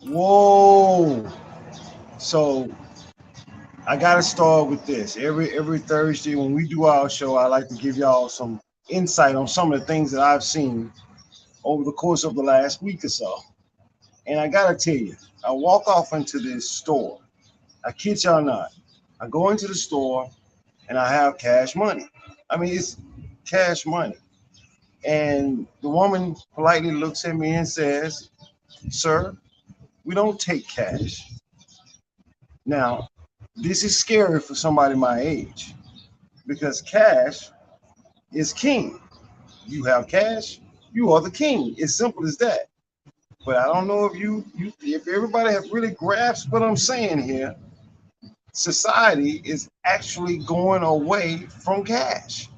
Whoa. So I gotta start with this. Every Thursday when we do our show, I like to give y'all some insight on some of the things that I've seen over the course of the last week or so. And I gotta tell you, I walk off into this store. I kid y'all not. I go into the store and I have cash money. I mean, it's cash money. And the woman politely looks at me and says, "Sir, we don't take cash." Now, this is scary for somebody my age because cash is king. You have cash, you are the king. It's simple as that. But I don't know if if everybody have really grasped what I'm saying here. Society is actually going away from cash.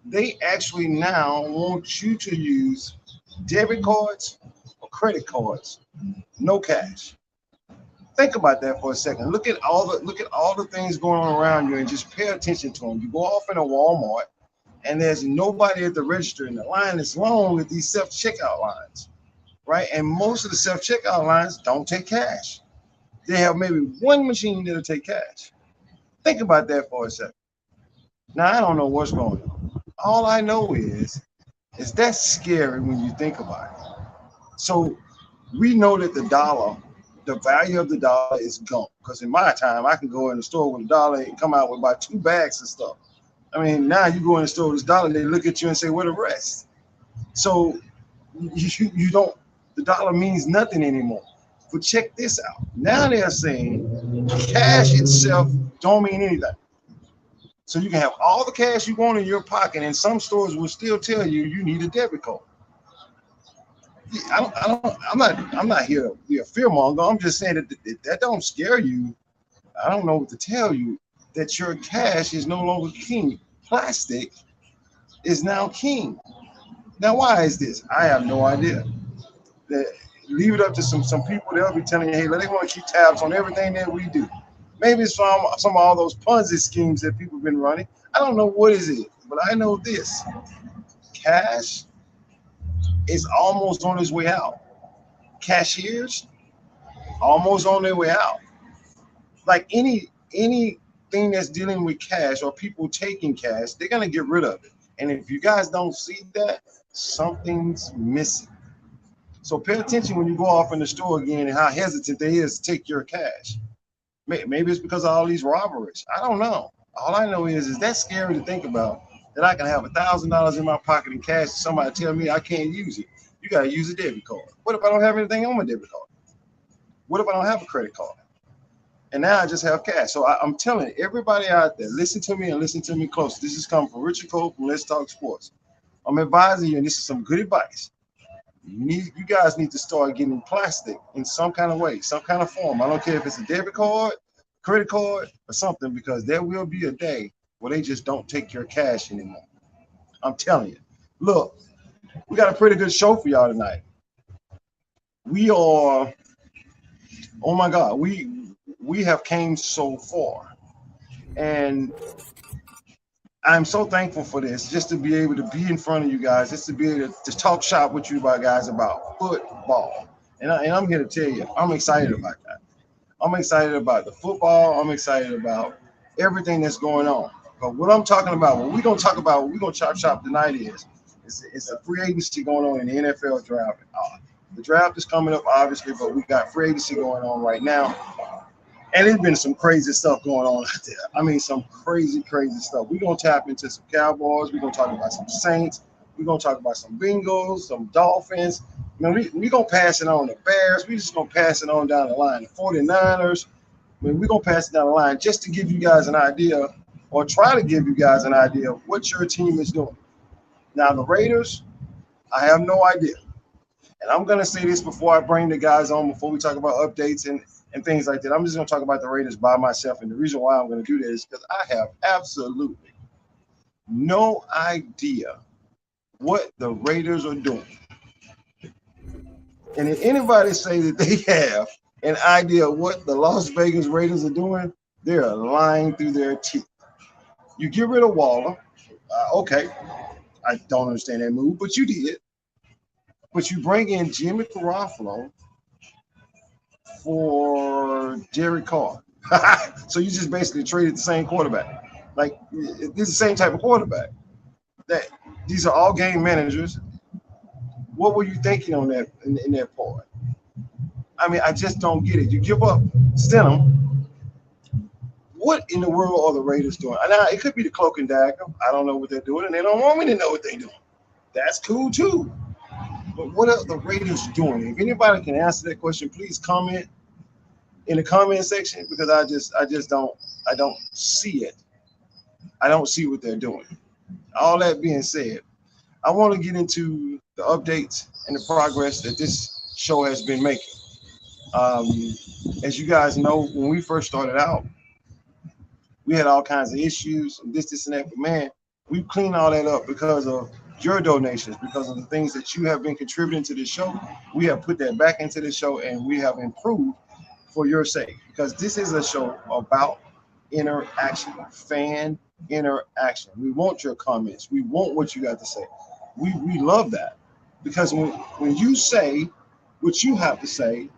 They actually now want you to use debit cards or credit cards, no cash. Think about that for a second. Look at all the things going on around you and just pay attention to them. You go off in a Walmart and there's nobody at the register and the line is long at these self-checkout lines, right? And most of the self-checkout lines don't take cash. They have maybe one machine that'll take cash. Think about that for a second. Now I don't know what's going on. All I know is that's scary when you think about it. So we know that the value of the dollar is gone. Because in my time, I can go in the store with a dollar and come out with about 2 bags of stuff. I mean, now you go in the store with this dollar, they look at you and say, "Where the rest?" So you don't. The dollar means nothing anymore. But check this out. Now they're saying cash itself don't mean anything. So you can have all the cash you want in your pocket, and some stores will still tell you you need a debit card. I'm not here to be a fearmonger. I'm just saying that don't scare you. I don't know what to tell you. That your cash is no longer king. Plastic is now king. Now, why is this? I have no idea. That leave it up to some people. They'll be telling you, hey, they want to keep tabs on everything that we do. Maybe it's from some of all those Ponzi schemes that people have been running. I don't know what is it, but I know this: cash is almost on its way out. Cashiers almost on their way out. Like anything that's dealing with cash or people taking cash, they're gonna get rid of it. And if you guys don't see that, something's missing. So pay attention when you go off in the store again and how hesitant they is to take your cash. Maybe it's because of all these robberies. I don't know. All I know is that scary to think about that I can have $1,000 in my pocket in cash and somebody tell me I can't use it. You gotta use a debit card. What if I don't have anything on my debit card? What if I don't have a credit card? And now I just have cash. So I'm telling everybody out there, listen to me and listen to me close. This is coming from Richard Cole from Let's Talk Sports. I'm advising you, and this is some good advice. You guys need to start getting plastic in some kind of way, some kind of form. I don't care if it's a debit card, credit card, or something, because there will be a day where they just don't take your cash anymore. I'm telling you. Look, we got a pretty good show for y'all tonight. We are, oh my God, we have came so far, and I'm so thankful for this, just to be able to be in front of you guys, just to be able to talk shop with you about guys about football. And I'm here to tell you, I'm excited about that. I'm excited about the football. I'm excited about everything that's going on. But what I'm talking about, what we're gonna talk about, what we're gonna chop shop tonight is a free agency going on in the NFL draft. The draft is coming up, obviously, but we got free agency going on right now. And there's been some crazy stuff going on out there. I mean, some crazy, crazy stuff. We're gonna tap into some Cowboys. We're gonna talk about some Saints. We're gonna talk about some Bengals, some Dolphins. Man, we gonna pass it on to Bears. We just gonna pass it on down the line. The 49ers. I mean, we're gonna pass it down the line just to give you guys an idea, or try to give you guys an idea of what your team is doing. Now, the Raiders, I have no idea. And I'm gonna say this before I bring the guys on, before we talk about updates and things like that. I'm just gonna talk about the Raiders by myself. And the reason why I'm gonna do that is because I have absolutely no idea what the Raiders are doing. And if anybody say that they have an idea of what the Las Vegas Raiders are doing, they're lying through their teeth. You get rid of Waller. Okay, I don't understand that move, but you did. But you bring in Jimmy Garofalo for Jerry Carr. So you just basically traded the same quarterback. Like this is the same type of quarterback. That these are all game managers. What were you thinking on that in that part? I mean, I just don't get it. You give up Stidham. What in the world are the Raiders doing? Now it could be the cloak and dagger. I don't know what they're doing, and they don't want me to know what they're doing. That's cool too. But what are the Raiders doing? If anybody can answer that question, please comment in the comment section because I don't see it. I don't see what they're doing. All that being said, I want to get into the updates and the progress that this show has been making. Um, as you guys know, when we first started out, we had all kinds of issues, and this, and that. But man, we've cleaned all that up because of your donations, because of the things that you have been contributing to this show. We have put that back into the show, and we have improved for your sake. Because this is a show about interaction, fan interaction. We want your comments. We want what you got to say. We love that because when you say what you have to say,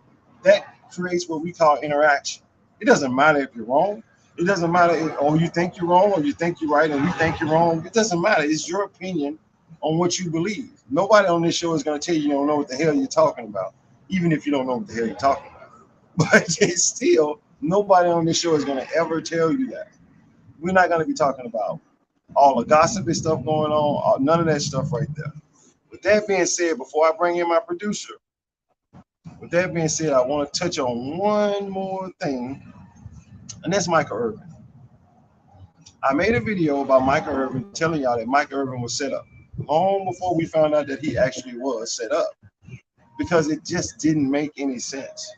that creates what we call interaction. It doesn't matter if you're wrong. It doesn't matter if, oh, you think you're wrong or you think you're right and we think you're wrong. It doesn't matter. It's your opinion on what you believe. Nobody on this show is going to tell you you don't know what the hell you're talking about, even if you don't know what the hell you're talking about. But it's still, nobody on this show is going to ever tell you that. We're not going to be talking about all the gossipy stuff going on, none of that stuff right there. With that being said, before I bring in my producer, with that being said, I want to touch on one more thing, and that's Michael Irvin. I made a video about Michael Irvin telling y'all that Michael Irvin was set up long before we found out that he actually was set up because it just didn't make any sense.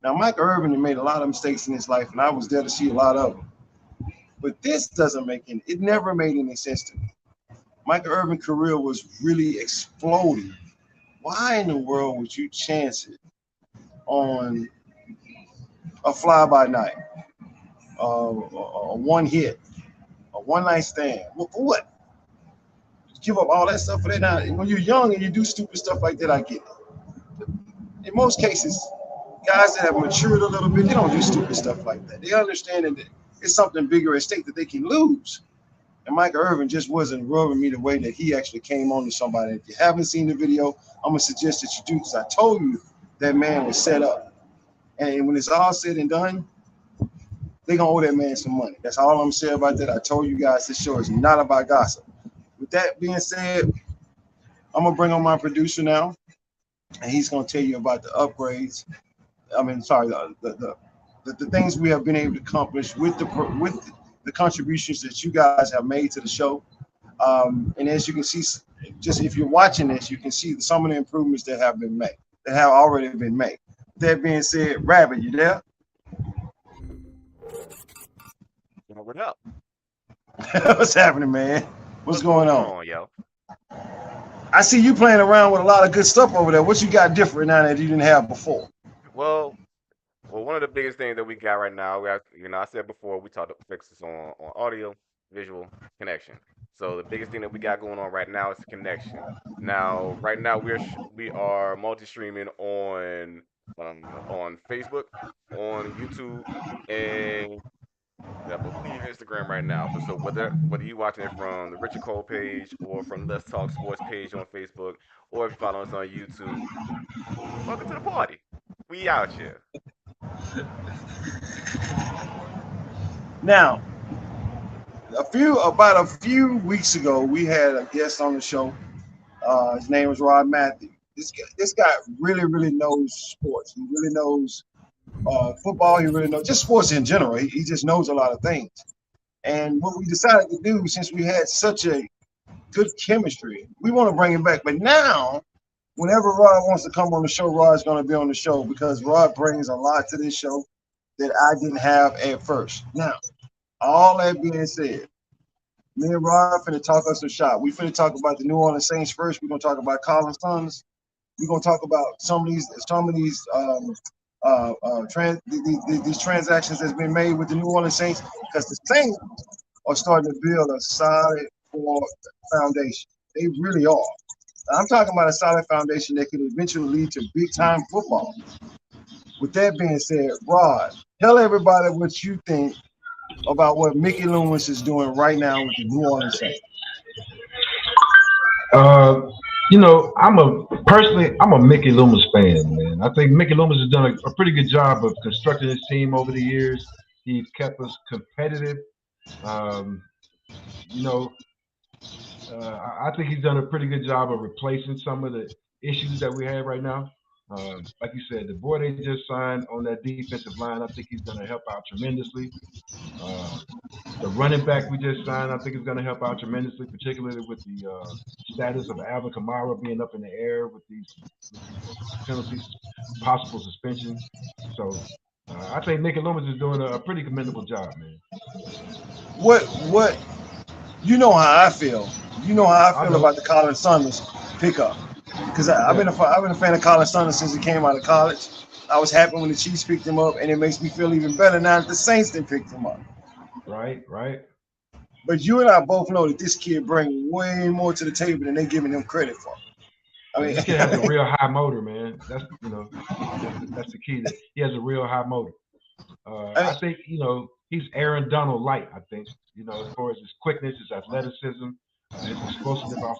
Now, Michael Irvin had made a lot of mistakes in his life, and I was there to see a lot of them. But this doesn't make any, it never made any sense to me. Michael Irvin's career was really exploding. Why in the world would you chance it on a fly-by-night, a one hit, a one-night stand? For what? Give up all that stuff for that? Now, when you're young and you do stupid stuff like that, I get it. In most cases, guys that have matured a little bit, they don't do stupid stuff like that. They understand that it's something bigger at stake that they can lose. And Michael Irvin just wasn't rubbing me the way that he actually came on to somebody. If you haven't seen the video, I'm gonna suggest that you do because I told you that man was set up. And when it's all said and done, they're gonna owe that man some money. That's all I'm saying about that. I told you guys this show is not about gossip. With that being said, I'm gonna bring on my producer now, and he's gonna tell you about the upgrades. I mean, sorry, the things we have been able to accomplish with the contributions that you guys have made to the show. And as you can see, just if you're watching this, you can see some of the improvements that have been made, that have already been made. That being said, Rabbit, you there? What up? What's happening, man? What's going on? Yo? I see you playing around with a lot of good stuff over there. What you got different now that you didn't have before? Well, one of the biggest things that we got right now, we have, I said before, we talked fixes on audio, visual, connection. So the biggest thing that we got going on right now is the connection. Now, right now we are multi-streaming on Facebook, on YouTube, and I believe Instagram right now. But so whether you watching it from the Richard Cole page or from Let's Talk Sports page on Facebook, or if you follow us on YouTube, welcome to the party. We out here. Now, about a few weeks ago, we had a guest on the show. His name was Rod Matthew. This guy really, really knows sports. He really knows football. He really knows just sports in general. He just knows a lot of things. And what we decided to do, since we had such a good chemistry, we want to bring him back. But now, whenever Rod wants to come on the show, Rod's going to be on the show because Rod brings a lot to this show that I didn't have at first. Now, all that being said, me and Rod finna talk us some shot. We finna talk about the New Orleans Saints first. We're gonna talk about Colin Sons. We're gonna talk about some of these these transactions that's been made with the New Orleans Saints because the Saints are starting to build a solid foundation. They really are. I'm talking about a solid foundation that could eventually lead to big time football. With that being said, Rod, tell everybody what you think about what Mickey Loomis is doing right now with the New Orleans Saints. Uh, I'm a Mickey Loomis fan, man. I think Mickey Loomis has done a pretty good job of constructing his team over the years. He's kept us competitive. Um, you know, I think he's done a pretty good job of replacing some of the issues that we have right now. Like you said, the boy they just signed on that defensive line, I think he's going to help out tremendously. Uh, the running back we just signed, I think is going to help out tremendously, particularly with the status of Alvin Kamara being up in the air with these penalties, possible suspension. So I think Mickey Loomis is doing a pretty commendable job, man. What you know how I feel. You know how I I feel know. about the Colin Sanders pickup. Because I've Yeah, been a fan of Colin Sanders since he came out of college. I was happy when the Chiefs picked him up, and it makes me feel even better now that the Saints didn't pick him up. right. But you and I both know that this kid brings way more to the table than they're giving him credit for. I Yeah, mean, this kid has a real high motor, man. That's the key. That he has a real high motor. I mean, I think he's Aaron Donald light. I think as far as his quickness, his athleticism, his explosiveness off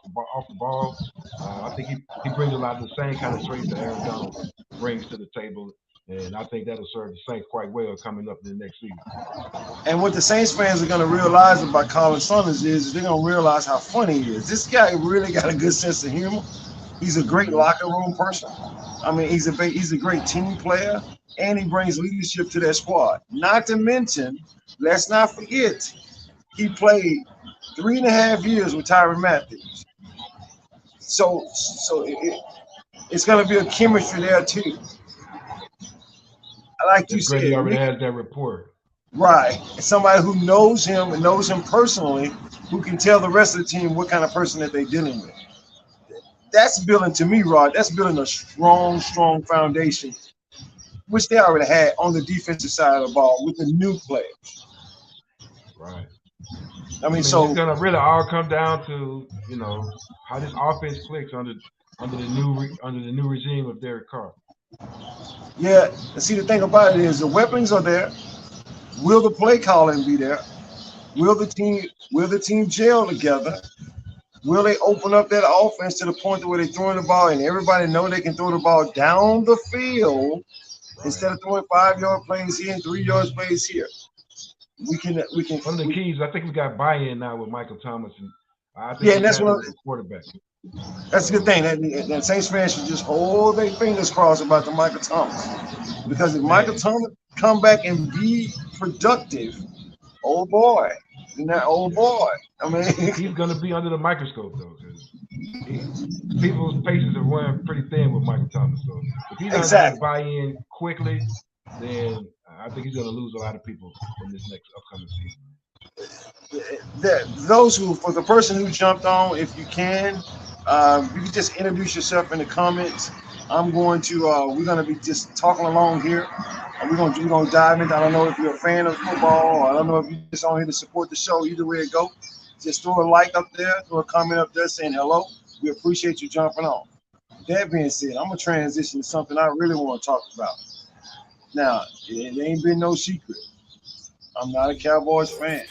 the ball. I think he brings a lot of the same kind of traits that Aaron Donald brings to the table, and I think that'll serve the Saints quite well coming up in the next season. and what the Saints fans are going to realize about Colin Sanders is they're going to realize how funny he is. This guy really got a good sense of humor. He's a great Hmm. locker room person. I mean, he's a great team player, and he brings leadership to that squad. Not to mention, let's not forget, he played 3.5 years with Tyrann Matthew. So it's going to be a chemistry there too. Like you That's great. He said, already has that rapport. right? Somebody who knows him and knows him personally, who can tell the rest of the team what kind of person that they're dealing with. That's building to me, Rod. That's building a strong foundation, which they already had on the defensive side of the ball with the new players. Right. I I mean, mean, it's so gonna really all come down to how this offense clicks under the new regime of Derek Carr. yeah. And see, the thing about it is the weapons are there. Will the play calling be there? Will the team gel together? Will they open up that offense to the point where they're throwing the ball and everybody know they can throw the ball down the field Right. instead of throwing 5 yard plays here and 3 yard plays here? One of the keys, I think we got buy-in now with Michael Thomas, and I think Yeah, and he's that's had it what as a quarterback. that's a good So thing. That Saints fans should just hold their fingers crossed about the Michael Thomas, because if Michael man, Thomas come back and be productive, oh boy, and that old boy. I mean, he's gonna be under the microscope though, because he people's patience are wearing pretty thin with Michael Thomas. So if he doesn't have exactly. buy-in quickly, then I think he's gonna lose a lot of people in this next upcoming season. Those who, for the person who jumped on, if you can just introduce yourself in the comments. We're going to be just talking along here. And we're gonna dive into. I don't know if you're a fan of football, or I don't know if you're just on here to support the show. Either way it go, just throw a like up there, throw a comment up there saying hello. We appreciate you jumping on. That being said, I'm gonna transition to something I really want to talk about. Now, it ain't been no secret. I'm not a Cowboys fan.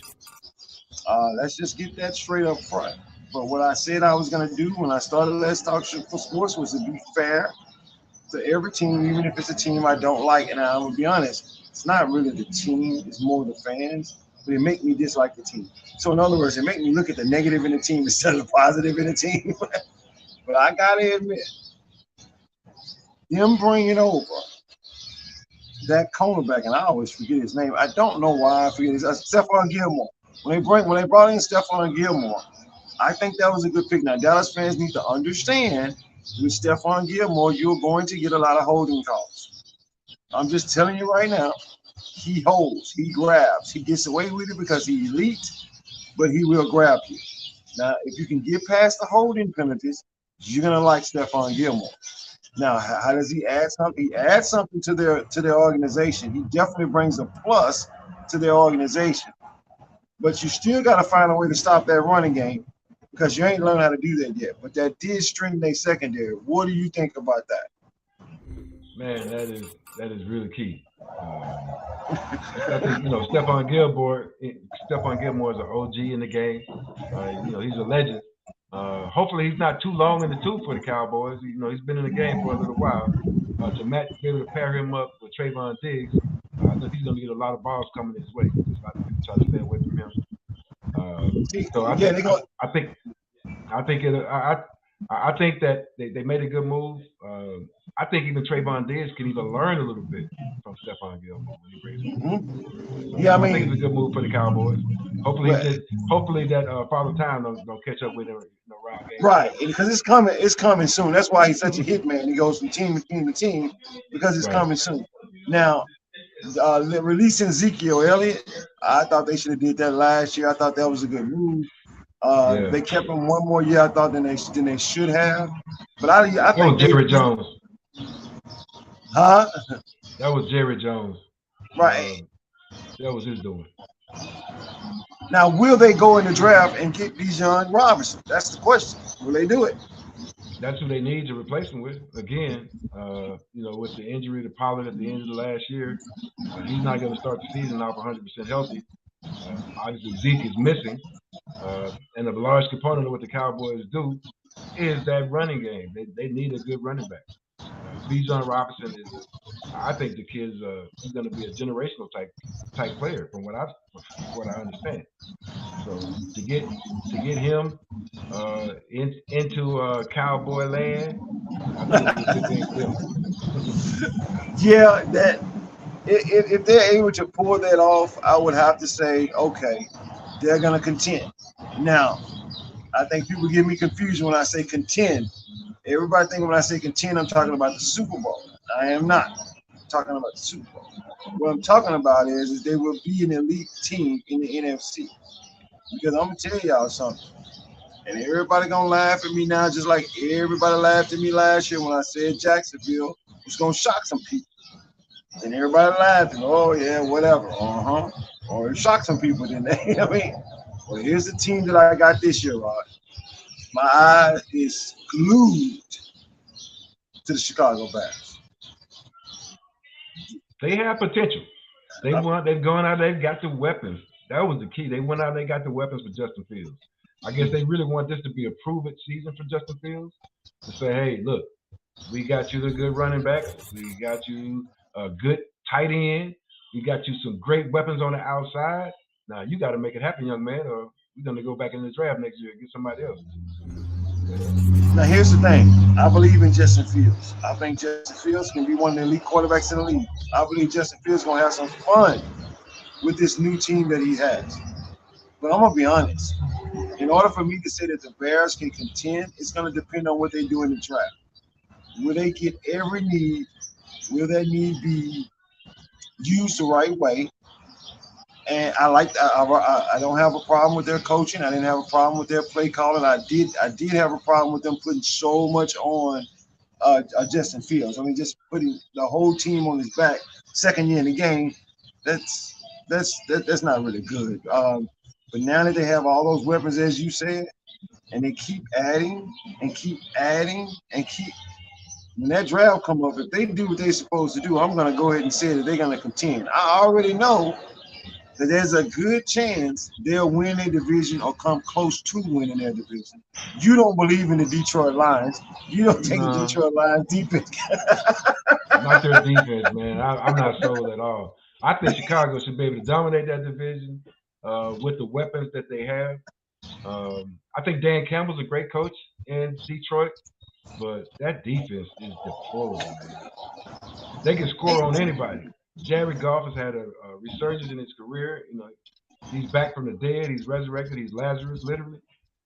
Let's just get that straight up front. But what I said I was going to do when I started Let's Talk for Sports was to be fair to every team, even if it's a team I don't like. And I'm going to be honest, it's not really the team, it's more the fans. But it make me dislike the team. So in other words, it make me look at the negative in the team instead of the positive in the team. But I got to admit, them bringing over that cornerback, and I always forget his name. I don't know why I forget his Stephon Gilmore. When they brought in Stephon Gilmore, I think that was a good pick. Now Dallas fans need to understand with Stephon Gilmore, you're going to get a lot of holding calls. I'm just telling you right now, he holds, he grabs, he gets away with it because he's elite, but he will grab you. Now, if you can get past the holding penalties, you're gonna like Stephon Gilmore. Now, how does he add something? He adds something to their organization. He definitely brings a plus to their organization. But you still got to find a way to stop that running game because you ain't learned how to do that yet. But that did strengthen their secondary. What do you think about that? Man, that is really key. I think Stephon Gilmore is an OG in the game. He's a legend. Hopefully, he's not too long in the tooth for the Cowboys. He's been in the game for a little while. To be able to pair him up with Trayvon Diggs, I think he's going to get a lot of balls coming his way. A lot of people try to stay away from him. I think that they made a good move. I think even Trayvon Diggs can even learn a little bit from Stephon Gilmore when he brings him. Yeah, I think it's a good move for the Cowboys. Hopefully that Father Time don't catch up with him around game. Right, because it's coming soon. That's why he's such a hit man. He goes from team to team to team because it's coming soon. Now, releasing Ezekiel Elliott, I thought they should have did that last year. I thought that was a good move. They kept him one more year, I thought, than they should have. But I think Jerry Jones. Huh? That was Jerry Jones. Right. That was his doing. Now, will they go in the draft and get Bijan Robinson? That's the question. Will they do it? That's who they need to replace him with. Again, with the injury to Pollard at the end of the last year, he's not going to start the season off 100% healthy. Obviously, Zeke is missing. And a large component of what the Cowboys do is that running game. They need a good running back. Bijan Robinson I think the kid's he's going to be a generational type player from what I understand. So to get him into Cowboy land, I think it's a good thing for them. Yeah, that if they're able to pull that off, I would have to say, okay, they're going to contend. Now, I think people get me confused when I say contend. Everybody think when I say contend, I'm talking about the Super Bowl. I am not talking about the Super Bowl. What I'm talking about is they will be an elite team in the NFC. Because I'm going to tell y'all something. And everybody going to laugh at me now, just like everybody laughed at me last year when I said Jacksonville was going to shock some people. And everybody laughed and, oh, yeah, whatever. Or it shocked some people, didn't they? I mean, well, here's the team that I got this year, Rod. My eye is glued to the Chicago Bears. They have potential. They've gone out, they've got the weapons. That was the key. They went out, they got the weapons for Justin Fields. I guess they really want this to be a prove-it season for Justin Fields. To say, hey, look, we got you the good running backs. We got you a good tight end. We got you some great weapons on the outside. Now, you got to make it happen, young man, or we're going to go back in the draft next year and get somebody else. Now, here's the thing. I believe in Justin Fields. I think Justin Fields can be one of the elite quarterbacks in the league. I believe Justin Fields is going to have some fun with this new team that he has. But I'm going to be honest. In order for me to say that the Bears can contend, it's going to depend on what they do in the draft. Will they get every need? Will that need be used the right way? And I don't have a problem with their coaching. I didn't have a problem with their play calling. I did have a problem with them putting so much on Justin Fields. I mean, just putting the whole team on his back, second year in the game. That's not really good. But now that they have all those weapons, as you said, and they keep adding and keep adding and keep. When that draft come up, if they do what they're supposed to do, I'm going to go ahead and say that they're going to contend. I already know that there's a good chance they'll win their division or come close to winning their division. You don't believe in the Detroit Lions. You don't take the Detroit Lions defense. Not their defense, man. I'm not sold at all. I think Chicago should be able to dominate that division with the weapons that they have. I think Dan Campbell's a great coach in Detroit, but that defense is deplorable, man. They can score on anybody. Jared Goff has had a resurgence in his career. He's back from the dead. He's resurrected. He's Lazarus, literally.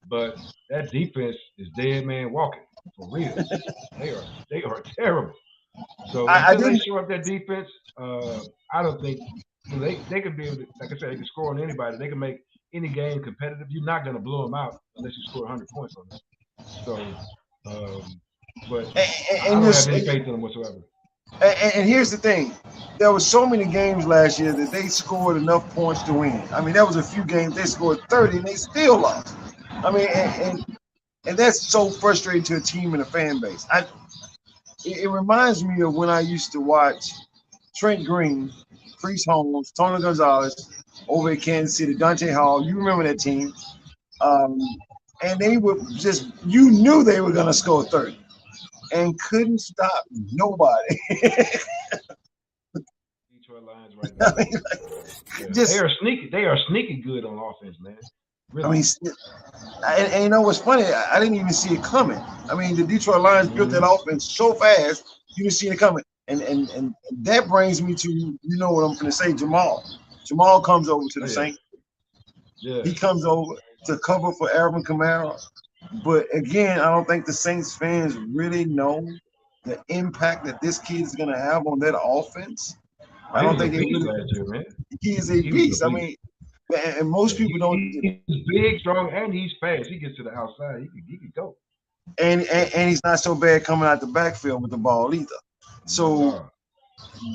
But that defense is dead man walking, for real. They are terrible. So until they show up that defense, I don't think they could be able to, like I said, they can score on anybody. They can make any game competitive. You're not going to blow them out unless you score 100 points on them. So, but I don't have any faith in them whatsoever. And here's the thing. There were so many games last year that they scored enough points to win. I mean, there was a few games they scored 30 and they still lost. I mean, and that's so frustrating to a team and a fan base. It reminds me of when I used to watch Trent Green, Priest Holmes, Tony Gonzalez over at Kansas City, Dante Hall. You remember that team? Um, and they were just, you knew they were going to score 30 and couldn't stop nobody. Detroit Lions right now. I mean, They are sneaky. They are sneaky good on offense, man. Really. I mean, and you know what's funny? I didn't even see it coming. I mean, the Detroit Lions built that offense so fast, you didn't see it coming. And that brings me to, you know what I'm going to say, Jamal. Jamal comes over to the Saints. Yeah. He comes over to cover for Alvin Kamara. But again, I don't think the Saints fans really know the impact that this kid is going to have on that offense. I don't think they really. Last year, man. He is a beast. I mean, and most people don't. He's big, strong, and he's fast. He gets to the outside. He can go. And he's not so bad coming out the backfield with the ball either. So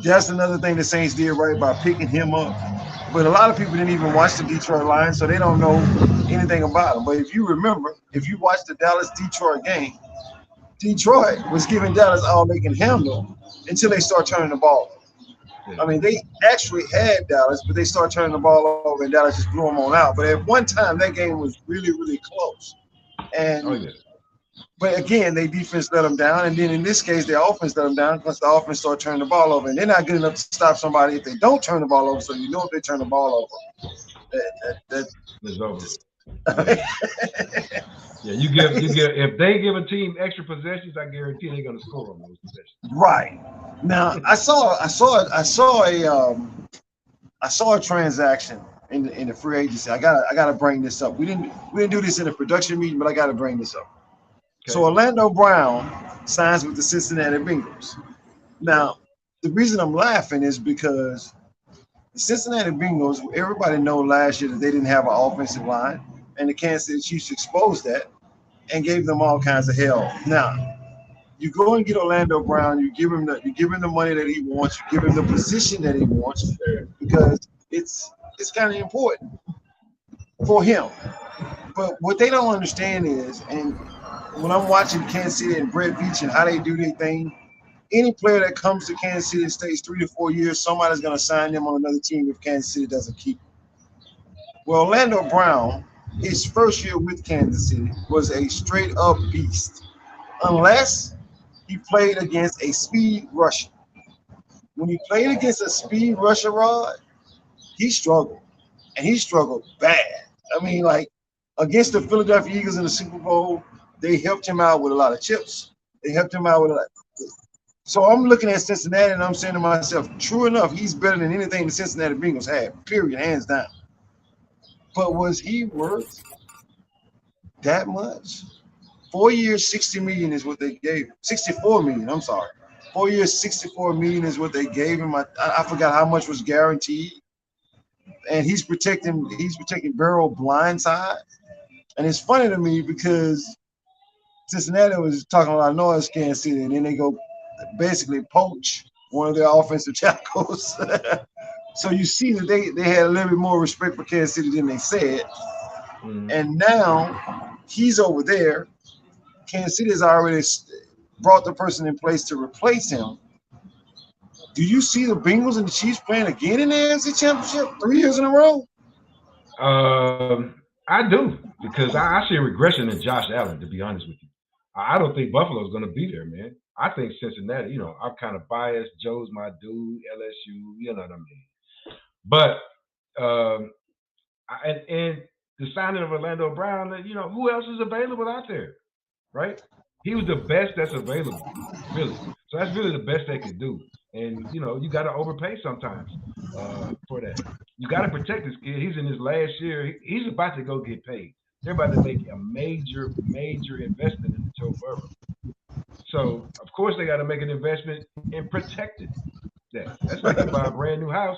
that's another thing the Saints did right by picking him up. But a lot of people didn't even watch the Detroit Lions, so they don't know anything about him. But if you remember, if you watched the Dallas-Detroit game, Detroit was giving Dallas all they can handle until they start turning the ball over. I mean, they actually had Dallas, but they started turning the ball over, and Dallas just blew them on out. But at one time, that game was really, really close. And but again, their defense let them down, and then in this case, their offense let them down because the offense started turning the ball over, and they're not good enough to stop somebody if they don't turn the ball over. So you know if they turn the ball over, it's over. Yeah, you give if they give a team extra possessions, I guarantee they're going to score on those possessions. Right. Now I saw a transaction in the free agency. I gotta bring this up. We didn't do this in a production meeting, but I gotta bring this up. Okay. So Orlando Brown signs with the Cincinnati Bengals. Now, the reason I'm laughing is because the Cincinnati Bengals, everybody know last year that they didn't have an offensive line, and the Kansas City Chiefs exposed that and gave them all kinds of hell. Now, you go and get Orlando Brown, you give him the money that he wants, you give him the position that he wants, because it's kind of important for him. But what they don't understand is, and when I'm watching Kansas City and Brett Veach and how they do their thing, any player that comes to Kansas City and stays 3 to 4 years, somebody's going to sign them on another team if Kansas City doesn't keep him. Well, Orlando Brown, his first year with Kansas City, was a straight-up beast, unless he played against a speed rusher. When he played against a speed rusher, Rod, he struggled, and he struggled bad. I mean, like, against the Philadelphia Eagles in the Super Bowl, they helped him out with a lot of chips. They helped him out with a lot. So I'm looking at Cincinnati, and I'm saying to myself, true enough, he's better than anything the Cincinnati Bengals had, period, hands down. But was he worth that much? 4 years, $60 million is what they gave him. $64 million, I'm sorry. 4 years, $64 million is what they gave him. I forgot how much was guaranteed. And he's protecting Burrow blindside. And it's funny to me because Cincinnati was talking a lot of noise, Kansas City, and then they go basically poach one of their offensive tackles. So you see that they had a little bit more respect for Kansas City than they said. Mm-hmm. And now he's over there. Kansas City has already brought the person in place to replace him. Do you see the Bengals and the Chiefs playing again in the AFC Championship 3 years in a row? I do, because I see a regression in Josh Allen, to be honest with you. I don't think Buffalo's going to be there, man. I think Cincinnati, I'm kind of biased. Joe's my dude, LSU, you know what I mean. But and the signing of Orlando Brown, who else is available out there, right? He was the best that's available, really. So that's really the best they could do. And, you got to overpay sometimes for that. You got to protect this kid. He's in his last year. He's about to go get paid. They're about to make a major, major investment in Joe Burrow. So, of course, they got to make an investment in protecting that. That's like you buy a brand new house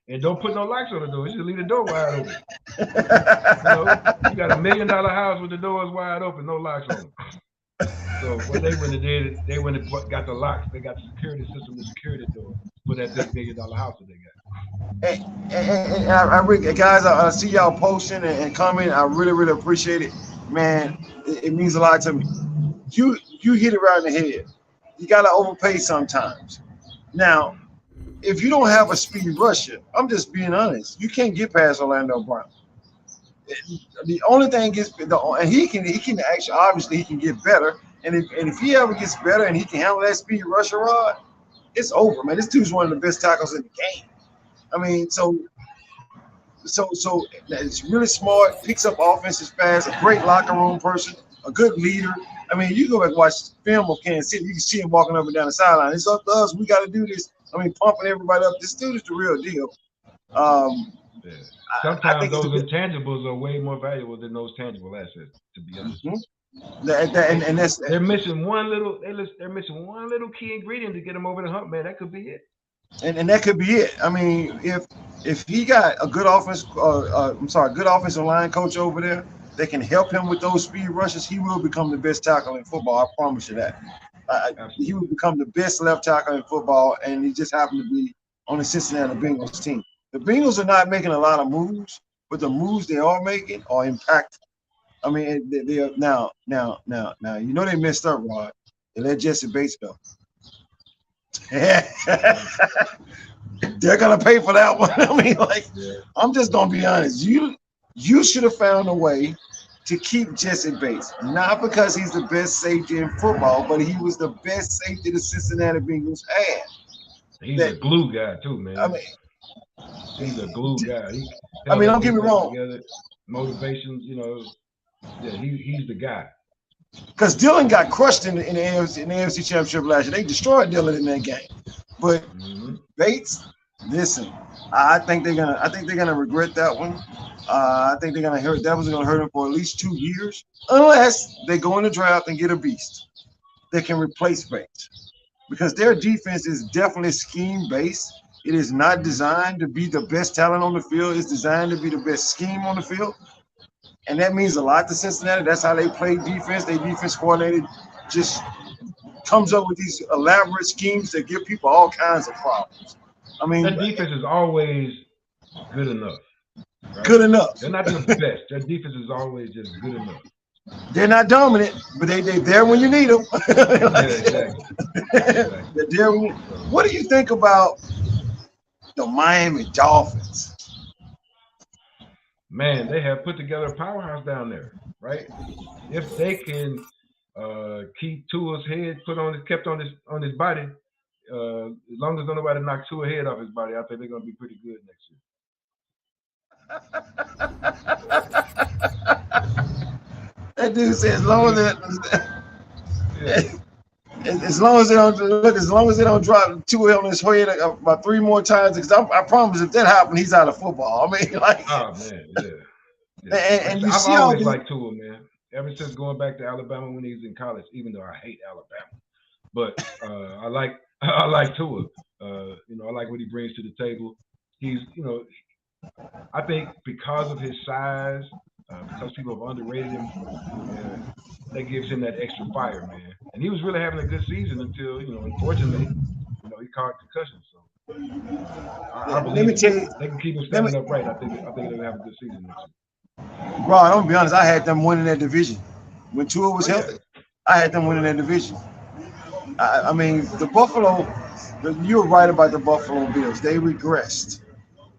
and don't put no locks on the door. You just leave the door wide open. You got $1 million house with the doors wide open, no locks on them. So what they went and did, they went and got the locks. They got the security system, the security door for that $1 million house that they got. And guys, I see y'all posting and commenting. I really, really appreciate it. man, it means a lot to me. You hit it right in the head. You gotta overpay sometimes. Now, if you don't have a speed rusher, I'm just being honest. You can't get past Orlando Brown. The only thing is, and he can actually obviously he can get better. And if he ever gets better and he can handle that speed rusher rod, it's over, man. This dude's one of the best tackles in the game. I mean, so it's really smart, picks up offenses fast, a great locker room person, a good leader. I mean, you go back and watch film of Kansas City, you can see him walking up and down the sideline. It's up to us. We got to do this. I mean, pumping everybody up. This dude is the real deal. Yeah. Sometimes those intangibles are way more valuable than those tangible assets, to be honest. Mm-hmm. They're missing one little key ingredient to get them over the hump, man. That could be it. And that could be it. I mean, if he got a good good offensive line coach over there that can help him with those speed rushes, he will become the best tackle in football. I promise you that. He will become the best left tackle in football, and he just happened to be on the Cincinnati Bengals team. The Bengals are not making a lot of moves, but the moves they are making are impactful. I mean, they are now. You know they messed up, Rod. They let Jesse Bates go. They're gonna pay for that one. I mean, I'm just gonna be honest. You should have found a way to keep Jesse Bates, not because he's the best safety in football, but he was the best safety the Cincinnati Bengals had. He's a glue guy too, man. I mean, he's a glue guy. Don't get me wrong. Together, motivation, yeah, he's the guy. Because Dillon got crushed in the AFC Championship last year. They destroyed Dillon in that game. But Bates, listen, I think they're gonna regret that one. I think they're gonna hurt. That was gonna hurt them for at least 2 years, unless they go in the draft and get a beast that can replace Bates. Because their defense is definitely scheme based. It is not designed to be the best talent on the field. It's designed to be the best scheme on the field. And that means a lot to Cincinnati. That's how they play defense. Their defense coordinator just comes up with these elaborate schemes that give people all kinds of problems. I mean, their defense is always good enough. Right? Good enough. They're not the best. Their defense is always just good enough. They're not dominant, but they're there when you need them. Yeah, exactly. They're there when what do you think about the Miami Dolphins? Man, they have put together a powerhouse down there, right? If they can keep Tua's head kept on his body, as long as nobody knocks Tua's head off his body, I think they're gonna be pretty good next year. That dude said as long as they don't drop Tua on his head about 3 more times, because I promise if that happens, he's out of football. I mean, oh man, yeah. And you I've see always liked Tua, man. Ever since going back to Alabama when he was in college, even though I hate Alabama, but I like Tua. I like what he brings to the table. He's, I think because of his size, because people have underrated him, that gives him that extra fire, man. And he was really having a good season until, unfortunately, he caught concussion. So I believe they can keep him standing upright. I think they'll have a good season next year. Bro, I'm gonna be honest. I had them winning that division when Tua was healthy. I had them winning that division. I mean, the Buffalo. You're right about the Buffalo Bills. They regressed,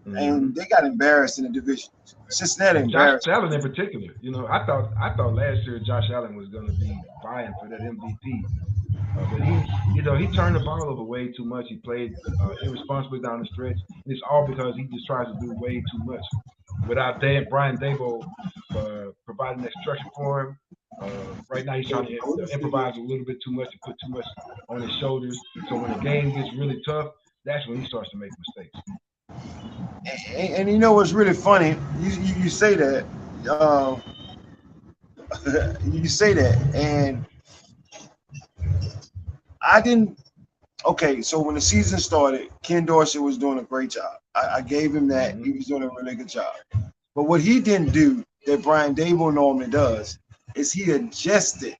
and they got embarrassed in the division. Cincinnati embarrassed. Josh Allen in particular. I thought last year Josh Allen was going to be vying for that MVP, but he turned the ball over way too much. He played irresponsibly down the stretch. And it's all because he just tries to do way too much without Brian Daboll providing that structure for him. Right now he's trying to improvise a little bit too much, to put too much on his shoulders. So when the game gets really tough, that's when he starts to make mistakes. And you know what's really funny? You say that. You say that, and I didn't. Okay, so when the season started, Ken Dorsey was doing a great job. I gave him that. He was doing a really good job. But what he didn't do that Brian Daboll normally does is he adjusted.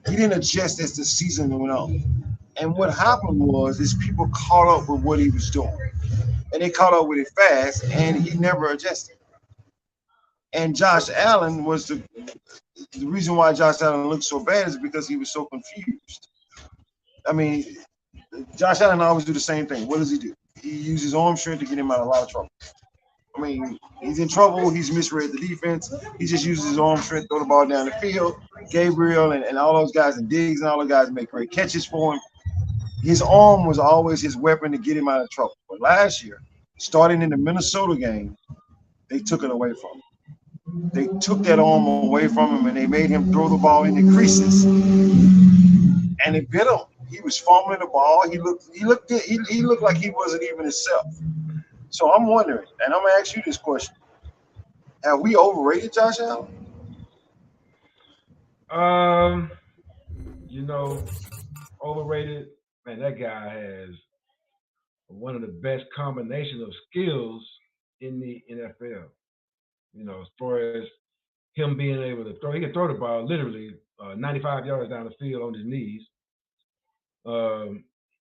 He didn't adjust as the season went on. And what happened was people caught up with what he was doing. And they caught up with it fast, and he never adjusted. And Josh Allen the reason why Josh Allen looked so bad is because he was so confused. I mean, Josh Allen always do the same thing. What does he do? He uses arm strength to get him out of a lot of trouble. I mean, he's in trouble. He's misread the defense. He just uses his arm strength, throw the ball down the field. Gabriel and all those guys and Diggs and all those guys make great catches for him. His arm was always his weapon to get him out of trouble. But last year, starting in the Minnesota game, they took it away from him. They took that arm away from him and they made him throw the ball in the creases. And it bit him. He was fumbling the ball. He looked like he wasn't even himself. So I'm wondering, and I'm gonna ask you this question: have we overrated Josh Allen? Overrated. Man, that guy has one of the best combination of skills in the NFL. As far as him being able to throw, he can throw the ball literally 95 yards down the field on his knees.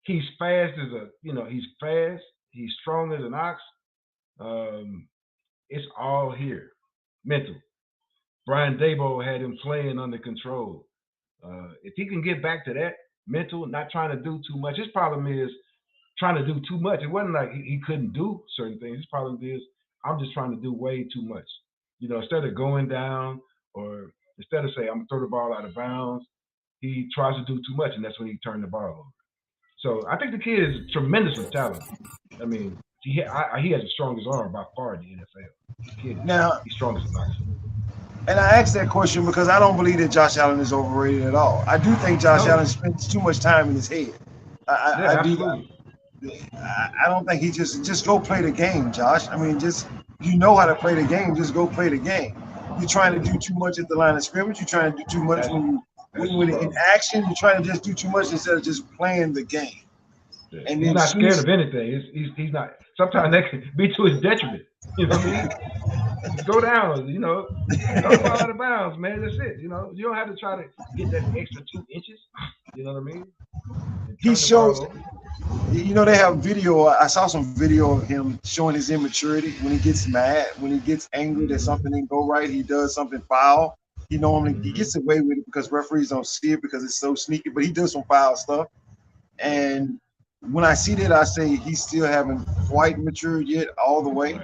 He's fast he's fast. He's strong as an ox. It's all here. Mental. Brian Daboll had him playing under control. If he can get back to that mental, not trying to do too much. His problem is trying to do too much. It wasn't like he couldn't do certain things. His problem is I'm just trying to do way too much. Instead of going down or instead of saying I'm going to throw the ball out of bounds, he tries to do too much, and that's when he turned the ball over. So I think the kid is tremendous with talent. I mean, he has the strongest arm by far in the NFL. The kid, now, he's strongest in life. And I asked that question because I don't believe that Josh Allen is overrated at all. I do think Josh Allen spends too much time in his head. I don't think he just go play the game, Josh. I mean, you know how to play the game. Just go play the game. You're trying to do too much at the line of scrimmage. You're trying to do too much when in action. You're trying to just do too much instead of just playing the game. Yeah. And he's not scared of anything. He's not. Sometimes that can be to his detriment. You know what I mean? Go down, go out of bounds, man. That's it. You don't have to try to get that extra 2 inches. You know what I mean? He shows. They have video. I saw some video of him showing his immaturity when he gets mad, when he gets angry that something didn't go right. He does something foul. He gets away with it because referees don't see it because it's so sneaky. But he does some foul stuff, and when I see that, I say he still haven't quite matured yet all the way.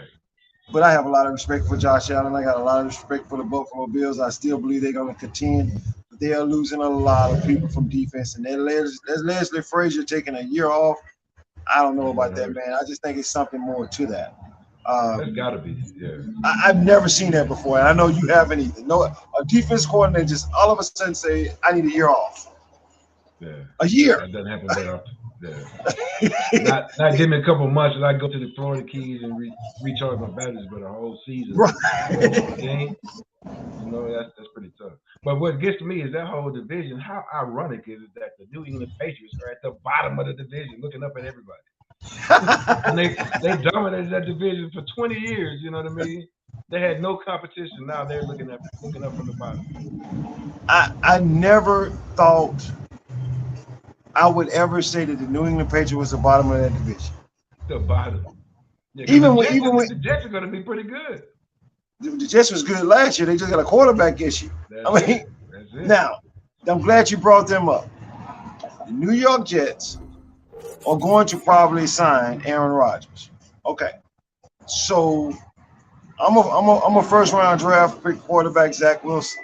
But I have a lot of respect for Josh Allen. I got a lot of respect for the Buffalo Bills. I still believe they're going to contend. But they are losing a lot of people from defense. And there's Leslie Frazier taking a year off. I don't know about that, man. I just think it's something more to that. That's got to be, yeah. I've never seen that before. And I know you haven't either. No, a defense coordinator just all of a sudden say, I need a year off. Yeah. A year. That doesn't happen that often. Yeah. not give me a couple of months and I go to the Florida Keys and recharge my batteries, but a whole season. Right. Game, that's pretty tough. But what gets to me is that whole division. How ironic is it that the New England Patriots are at the bottom of the division, looking up at everybody, and they dominated that division for 20 years. You know what I mean? They had no competition. Now they're looking up from the bottom. I never thought I would ever say that the New England Patriots was the bottom of that division. The bottom. Yeah, even when the Jets are going to be pretty good. The Jets was good last year. They just got a quarterback issue. That's it. Now, I'm glad you brought them up. The New York Jets are going to probably sign Aaron Rodgers. Okay, so I'm a first round draft pick quarterback, Zach Wilson.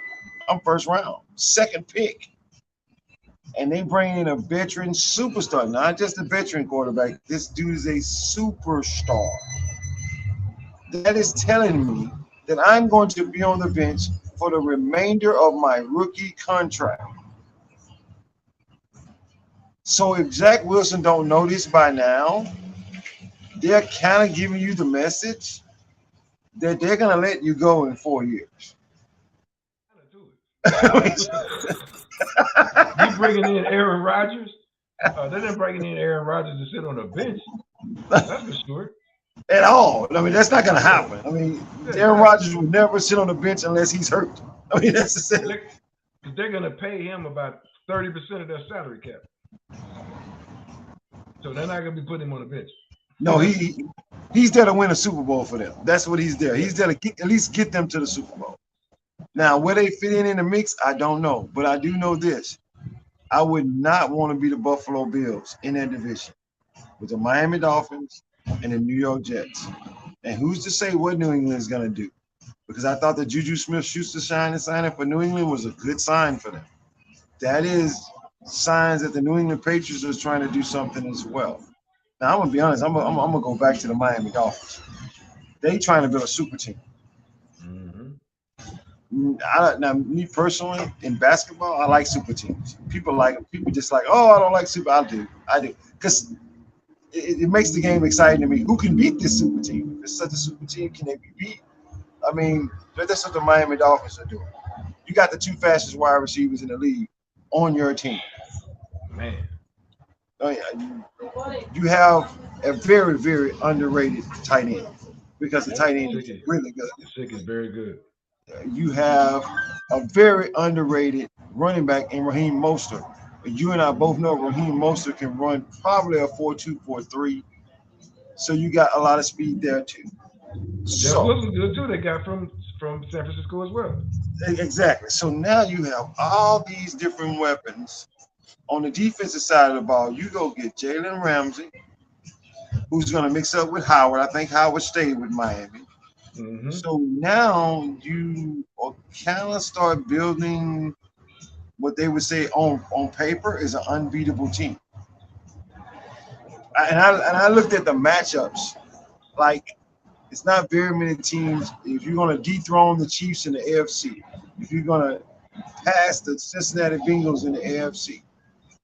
I'm first round, second pick. And they bring in a veteran superstar, not just a veteran quarterback. This dude is a superstar. That is telling me that I'm going to be on the bench for the remainder of my rookie contract. So if Zach Wilson don't know this by now, they're kind of giving you the message that they're going to let you go in 4 years. You bringing in Aaron Rodgers? They're not bringing in Aaron Rodgers to sit on the bench. That's for sure. At all. I mean, that's not going to happen. I mean, Aaron Rodgers will never sit on the bench unless he's hurt. I mean, that's the same. They're going to pay him about 30% of their salary cap. So they're not going to be putting him on the bench. No, he's there to win a Super Bowl for them. That's what he's there. He's there to at least get them to the Super Bowl. Now, where they fit in the mix, I don't know. But I do know this. I would not want to be the Buffalo Bills in that division with the Miami Dolphins and the New York Jets. And who's to say what New England is going to do? Because I thought the Juju Smith-Schuster signing for New England was a good sign for them. That is signs that the New England Patriots are trying to do something as well. Now, I'm going to be honest. I'm going to go back to the Miami Dolphins. They trying to build a super team. Now, me personally, in basketball, I like super teams. People like them. People just like, oh, I don't like super. I do. Because it makes the game exciting to me. Who can beat this super team? If it's such a super team, can they be beat? I mean, that's what the Miami Dolphins are doing. You got the two fastest wide receivers in the league on your team. Man. Oh, yeah. You have a very, very underrated tight end because the tight end is really good. Sick is very good. You have a very underrated running back in Raheem Mostert. You and I both know Raheem Mostert can run probably a 4.2, 4.3. So you got a lot of speed there too. Jeff Wilson's good too. They got from San Francisco as well. Exactly. So now you have all these different weapons. On the defensive side of the ball, you go get Jalen Ramsey, who's going to mix up with Howard. I think Howard stayed with Miami. Mm-hmm. So now you kind of start building what they would say on paper is an unbeatable team. And I looked at the matchups. Like, it's not very many teams. If you're going to dethrone the Chiefs in the AFC, if you're going to pass the Cincinnati Bengals in the AFC,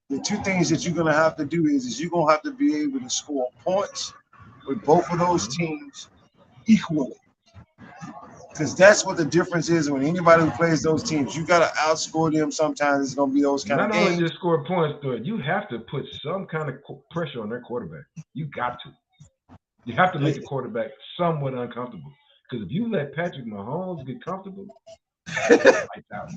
the two things that you're going to have to do is you're going to have to be able to score points with both of those teams equally. Because that's what the difference is when anybody who plays those teams, you got to outscore them. Sometimes it's going to be those kind of games. Not only just score points, but you have to put some kind of pressure on their quarterback. You got to. You have to make the quarterback somewhat uncomfortable. Because if you let Patrick Mahomes get comfortable, lights out.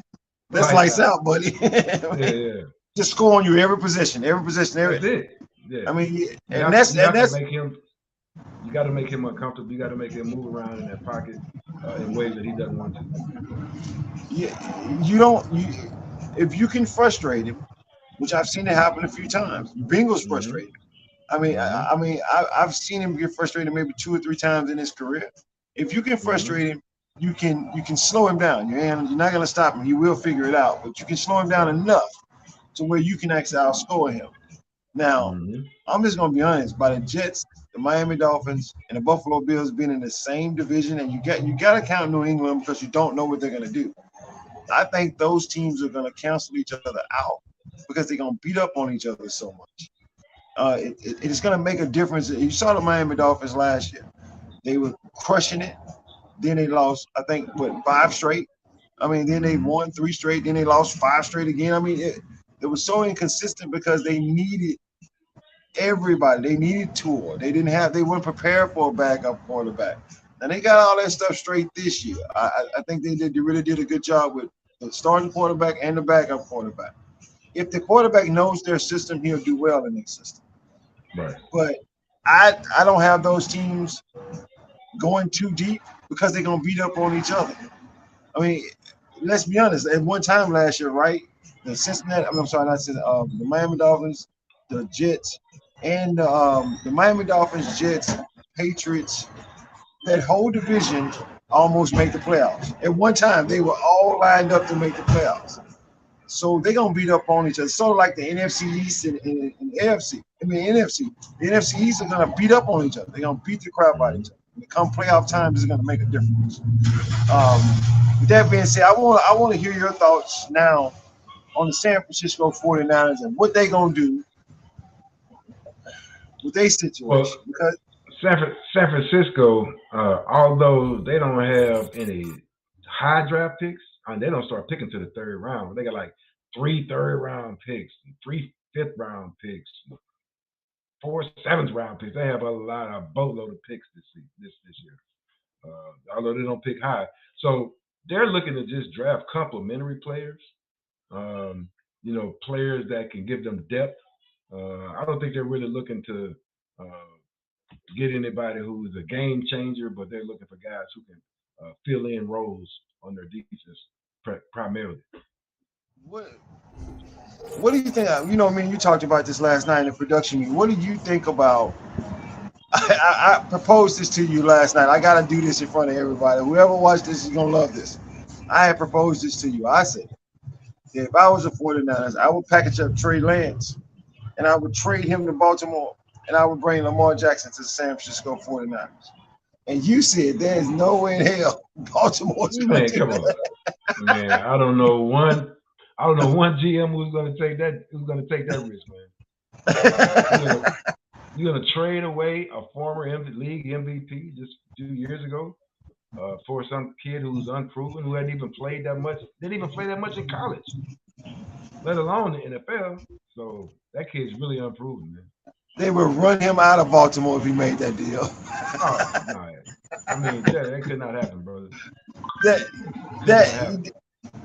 That's lights out, buddy. Yeah. Just score on you every position. That's it. Yeah. I mean, you got to make him uncomfortable. You got to make him move around in that pocket in ways that he doesn't want to. Yeah, if you can frustrate him, which I've seen it happen a few times. Bengals frustrated. I've seen him get frustrated maybe 2 or 3 times in his career. If you can frustrate him, you can slow him down. You're not going to stop him. He will figure it out, but you can slow him down enough to where you can actually outscore him. Now, I'm just going to be honest. By the Jets, the Miami Dolphins, and the Buffalo Bills being in the same division, and you got to count New England because you don't know what they're going to do. I think those teams are going to cancel each other out because they're going to beat up on each other so much. It's going to make a difference. You saw the Miami Dolphins last year. They were crushing it. Then they lost, I think, 5 straight. Then they won 3 straight. Then they lost 5 straight again. It was so inconsistent because they needed everybody. They needed Tua. They weren't prepared for a backup quarterback. And they got all that stuff straight this year. I think they really did a good job with the starting quarterback and the backup quarterback. If the quarterback knows their system, he'll do well in their system. Right. But I don't have those teams going too deep because they're going to beat up on each other. Let's be honest. At one time last year, right, the Miami Dolphins, the Jets, and the Miami Dolphins, Jets, Patriots, that whole division almost made the playoffs. At one time, they were all lined up to make the playoffs. So they're going to beat up on each other. Sort of like the NFC East and AFC. NFC. The NFC East are going to beat up on each other. They're going to beat the crap out of each other. When it comes playoff time, this is going to make a difference. With that being said, I want to hear your thoughts now on the San Francisco 49ers and what they're going to do with their situation. Well, because San Francisco, although they don't have any high draft picks, they don't start picking to the 3rd round. They got like 3 3rd-round picks, 3 5th-round picks, 4 7th-round picks. They have a boatload of picks this year, although they don't pick high. So they're looking to just draft complementary players, players that can give them depth. I don't think they're really looking to get anybody who's a game changer, but they're looking for guys who can fill in roles on their defense primarily. What do you think? You know, I mean, you talked about this last night in the production meeting. What do you think about? I proposed this to you last night. I got to do this in front of everybody. Whoever watched this is gonna love this. I had proposed this to you. I said, if I was the 49ers, I would package up Trey Lance, and I would trade him to Baltimore, and I would bring Lamar Jackson to the San Francisco 49ers. And you said there's no way in hell Baltimore's going to do come on. Man, I don't know one GM who's going to take that risk, man. You're going to trade away a former league MVP just 2 years ago for some kid who's unproven, who hadn't even played that much, didn't even play that much in college, let alone the NFL. So that kid's really unproven, man. They would run him out of Baltimore if he made that deal. Oh, no. I mean, that could not happen, brother.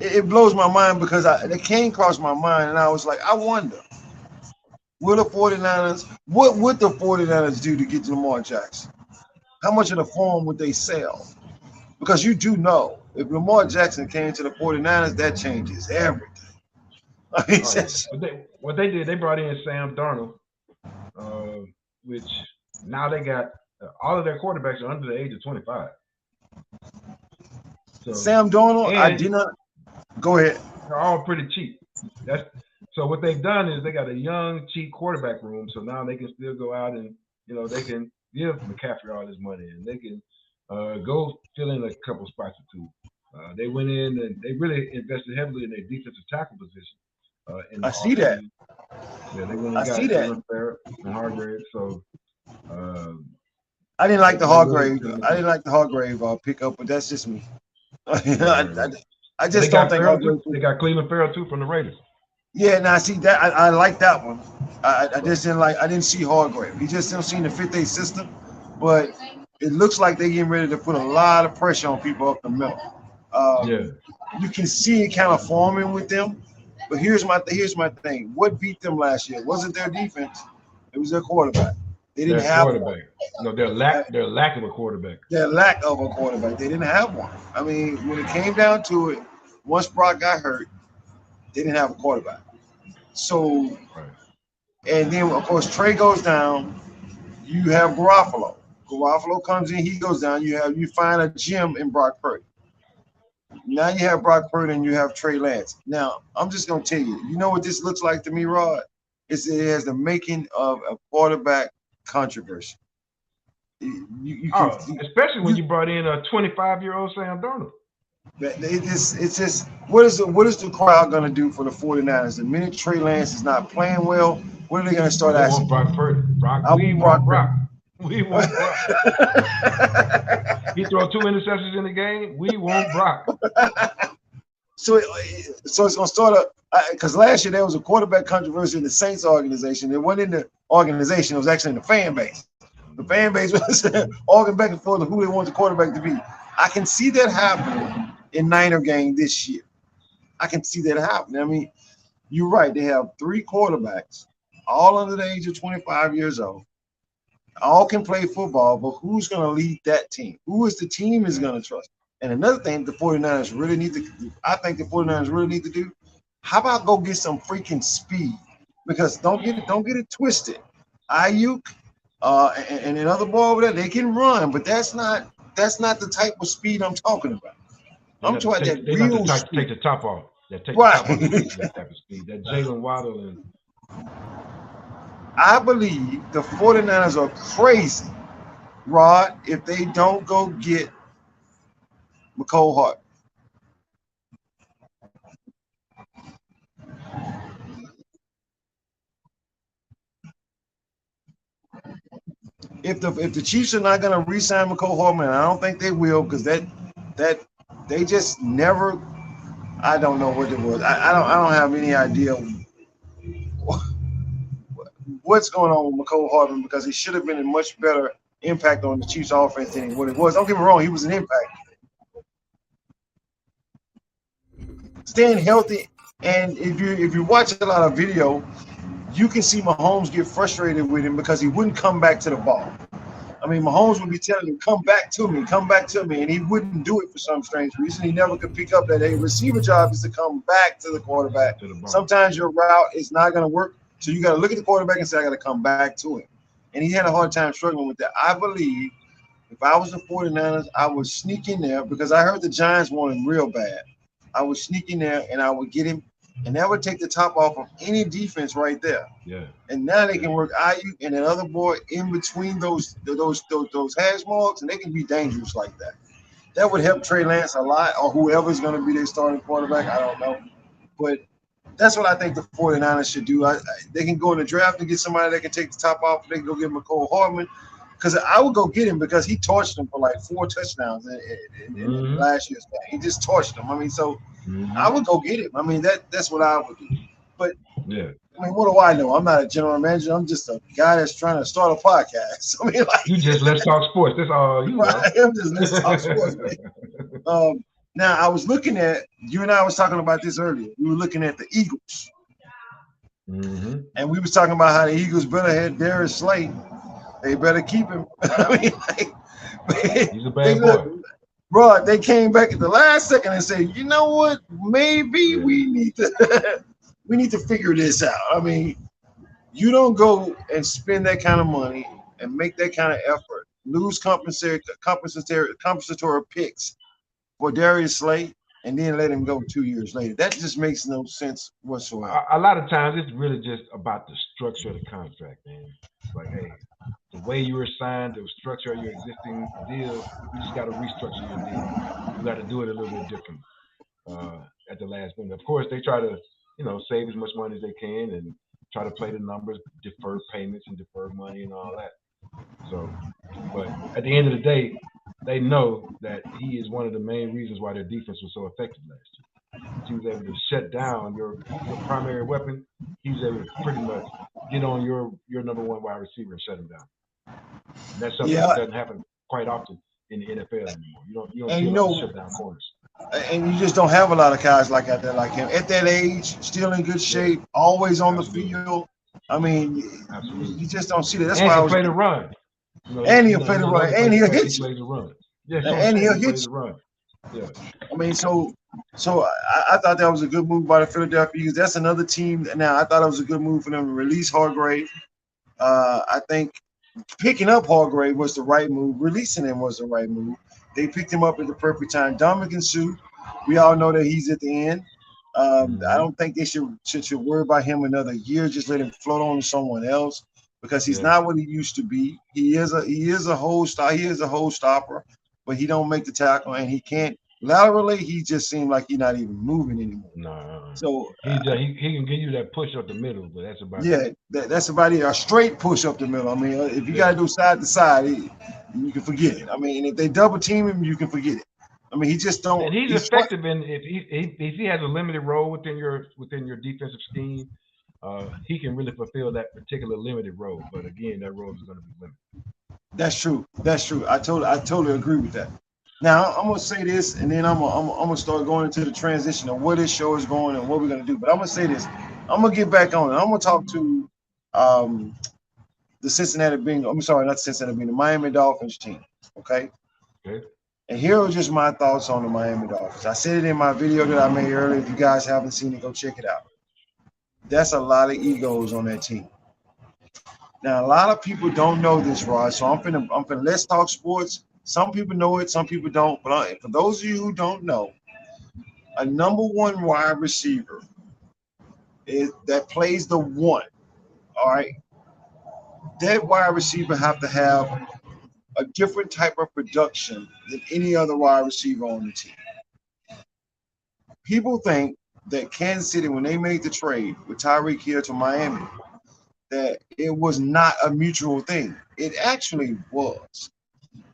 It blows my mind because it came across my mind, and I was like, I wonder, what would the 49ers do to get Lamar Jackson? How much of the form would they sell? Because you do know, if Lamar Jackson came to the 49ers, that changes everything. I mean, what they did, they brought in Sam Darnold, which now they got all of their quarterbacks are under the age of 25. So, Sam Darnold, I did not. Go ahead. They're all pretty cheap. So what they've done is they got a young, cheap quarterback room. So now they can still go out and, they can give McCaffrey all his money, and they can go fill in a couple spots or two. They went in and they really invested heavily in their defensive tackle position. I see that. Yeah, they went and got Jalen Ferrett and Hargrave. So I didn't like the Hargrave. I didn't like the Hargrave pickup, but that's just me. I just don't think they got Cleveland Ferrell too from the Raiders. Yeah, now see that I like that one. I just didn't like. I didn't see Hargrave. He just didn't seem to fit their system, but it looks like they're getting ready to put a lot of pressure on people up the middle. You can see it kind of forming with them. But here's my thing. What beat them last year? It wasn't their defense. It was their quarterback. They didn't have quarterback. No, their lack of a quarterback. Their lack of a quarterback. They didn't have one. I mean, when it came down to it, once Brock got hurt, they didn't have a quarterback. So, and then of course Trey goes down. You have Garoppolo. Garoppolo comes in, he goes down. You find a gem in Brock Purdy. Now you have Brock Purdy and you have Trey Lance. Now I'm just gonna tell you. You know what this looks like to me, Rod? It has the making of a quarterback controversy. Especially when you brought in a 25-year-old Sam Darnold. It's just what is the crowd going to do for the 49ers? The minute Trey Lance is not playing well, what are they going to start asking? Brock Purdy. We want Brock. He throw 2 interceptions in the game. We want Brock. So it's going to start up because last year there was a quarterback controversy in the Saints organization. It wasn't in the organization; it was actually in the fan base. The fan base was arguing back and forth of who they want the quarterback to be. I can see that happening in Niner game this year. I can see that happening. I mean, you're right. They have 3 quarterbacks, all under the age of 25 years old. All can play football, but who's going to lead that team? Who is the team is going to trust? And another thing the 49ers really need to do, I think the 49ers really need to do, how about go get some freaking speed? Because don't get it twisted. Ayuk and another ball over there, they can run, but that's not the type of speed I'm talking about. I'm talking about that real speed. Take the top off. That type of speed. That Jalen Waddle and I believe the 49ers are crazy, Rod, if they don't go get McCole Hart. If the Chiefs are not going to re-sign McCole Hardman, I don't think they will because that they just never. I don't know what it was. I don't have any idea what's going on with McCole Hardman because he should have been a much better impact on the Chiefs' offense than what it was. Don't get me wrong, he was an impact. Staying healthy, and if you watch a lot of video, you can see Mahomes get frustrated with him because he wouldn't come back to the ball. I mean, Mahomes would be telling him, come back to me, and he wouldn't do it for some strange reason. He never could pick up that a receiver job is to come back to the quarterback. Sometimes your route is not going to work, so you got to look at the quarterback and say, I got to come back to him. And he had a hard time struggling with that. I believe if I was the 49ers, I would sneak in there because I heard the Giants want him real bad. I would sneak in there and I would get him, and that would take the top off of any defense right there. Yeah. And now they can work Ayuk and that other boy in between those hash marks, and they can be dangerous like that. That would help Trey Lance a lot, or whoever's going to be their starting quarterback. I don't know. But that's what I think the 49ers should do. They can go in the draft and get somebody that can take the top off. They can go get McCole Hardman. Because I would go get him because he torched them for like 4 touchdowns in last year's game. He just torched them. I mean, so I would go get him. I mean, that's what I would do. But yeah, I mean, what do I know? I'm not a general manager. I'm just a guy that's trying to start a podcast. I mean, like you just let's talk sports. That's all you know. I'm just let's talk sports, man. Now I was looking at you and I was talking about this earlier. We were looking at the Eagles, and we was talking about how the Eagles better had Darius Slay. They better keep him. I mean, like, he's a bad boy. Bro, they came back at the last second and said, you know what? Maybe we need to figure this out. I mean, you don't go and spend that kind of money and make that kind of effort, lose compensatory picks for Darius Slay, and then let him go 2 years later. That just makes no sense whatsoever. A lot of times, it's really just about the structure of the contract, man. It's like, hey, the way you were signed, the structure of your existing deal, you just got to restructure your deal. You got to do it a little bit different at the last minute. Of course, they try to, save as much money as they can and try to play the numbers, deferred payments and deferred money and all that. So, but at the end of the day, they know that he is one of the main reasons why their defense was so effective last year. He was able to shut down your primary weapon. He was able to pretty much get on your number one wide receiver and shut him down. And that's something that doesn't happen quite often in the NFL anymore. You don't see a lot of shut down corners. And you just don't have a lot of guys like out there like him. At that age, still in good shape, always on the field. I mean, you just don't see that. That's why I was play the run. And he'll play the run. And he'll hit you. He plays the run. Yeah, and he'll hit you. Yeah. I mean, so I thought that was a good move by the Philadelphia Eagles. That's another team. Now, I thought it was a good move for them to release Hargrave. I think picking up Hargrave was the right move. Releasing him was the right move. They picked him up at the perfect time. Dominican Sue, we all know that he's at the end. I don't think they should worry about him another year. Just let him float on to someone else because he's not what he used to be. He is a hole stopper. He is a hole stopper, but he don't make the tackle and he can't. Laterally, he just seemed like he's not even moving anymore. No. So he can give you that push up the middle, but that's about it. That's about it. A straight push up the middle. I mean, if you got to do side to side, you can forget it. I mean, if they double team him, you can forget it. I mean, he just don't. And he's effective in if he has a limited role within your defensive scheme, he can really fulfill that particular limited role. But again, that role is going to be limited. That's true. I totally agree with that. Now I'm gonna say this, and then I'm gonna start going into the transition of where this show is going and what we're gonna do. But I'm gonna say this. I'm gonna get back on it. I'm gonna talk to the Cincinnati Bengals. I'm sorry, not the Cincinnati Bengals, the Miami Dolphins team. Okay. And here are just my thoughts on the Miami Dolphins. I said it in my video that I made earlier. If you guys haven't seen it, go check it out. That's a lot of egos on that team. Now, a lot of people don't know this, Rod. So I'm finna let's talk sports. Some people know it, some people don't. But for those of you who don't know, a number one wide receiver that plays the one. All right, that wide receiver have to have a different type of production than any other wide receiver on the team. People think that Kansas City, when they made the trade with Tyreek Hill to Miami, that it was not a mutual thing. It actually was.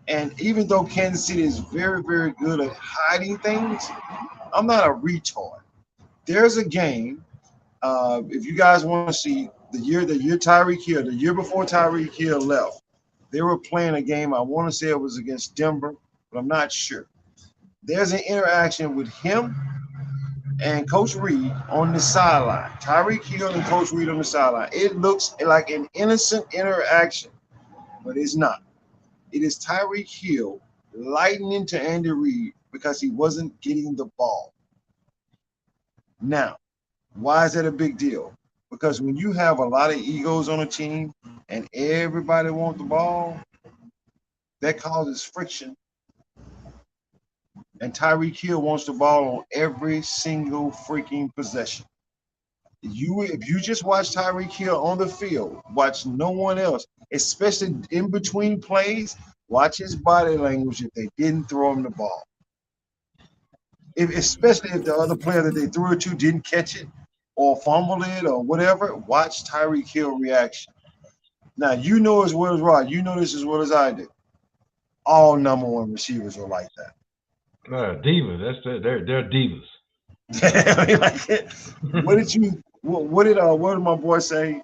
And even though Kansas City is very, very good at hiding things, I'm not a retard. There's a game, if you guys want to see, the year Tyreek Hill, the year before Tyreek Hill left, they were playing a game. I want to say it was against Denver, but I'm not sure. There's an interaction with him and Coach Reed on the sideline. Tyreek Hill and Coach Reed on the sideline. It looks like an innocent interaction, but it's not. It is Tyreek Hill lightning to Andy Reid because he wasn't getting the ball. Now, why is that a big deal? Because when you have a lot of egos on a team and everybody wants the ball, that causes friction. And Tyreek Hill wants the ball on every single freaking possession. If you just watch Tyreek Hill on the field, watch no one else, especially in between plays, watch his body language if they didn't throw him the ball. Especially if the other player that they threw it to didn't catch it or fumbled it or whatever, watch Tyreek Hill reaction. Now, you know as well as Rod, you know this as well as I do. All number one receivers are like that. Divas. They're divas. What did my boy say?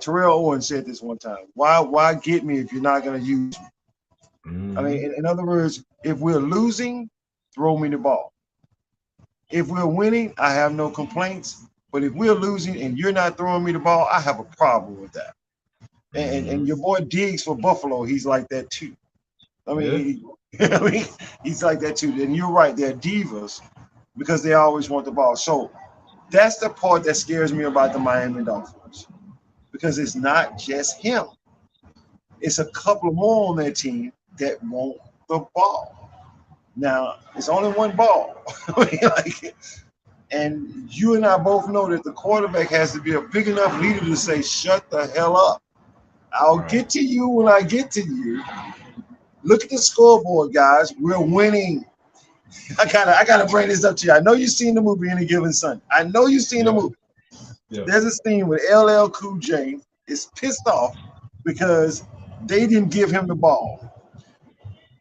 Terrell Owens said this one time. Why get me if you're not going to use me? I mean, in other words, if we're losing, throw me the ball. If we're winning, I have no complaints. But if we're losing and you're not throwing me the ball, I have a problem with that. And your boy Diggs for Buffalo, he's like that too. I mean, he's like that too. And you're right, they're divas because they always want the ball. So that's the part that scares me about the Miami Dolphins because it's not just him. It's a couple more on that team that want the ball. Now, it's only one ball. And you and I both know that the quarterback has to be a big enough leader to say, shut the hell up. I'll get to you when I get to you. Look at the scoreboard, guys. We're winning. I gotta bring this up to you. I know you've seen the movie Any Given Sunday. I know you've seen the movie. Yeah. There's a scene where LL Cool J is pissed off because they didn't give him the ball.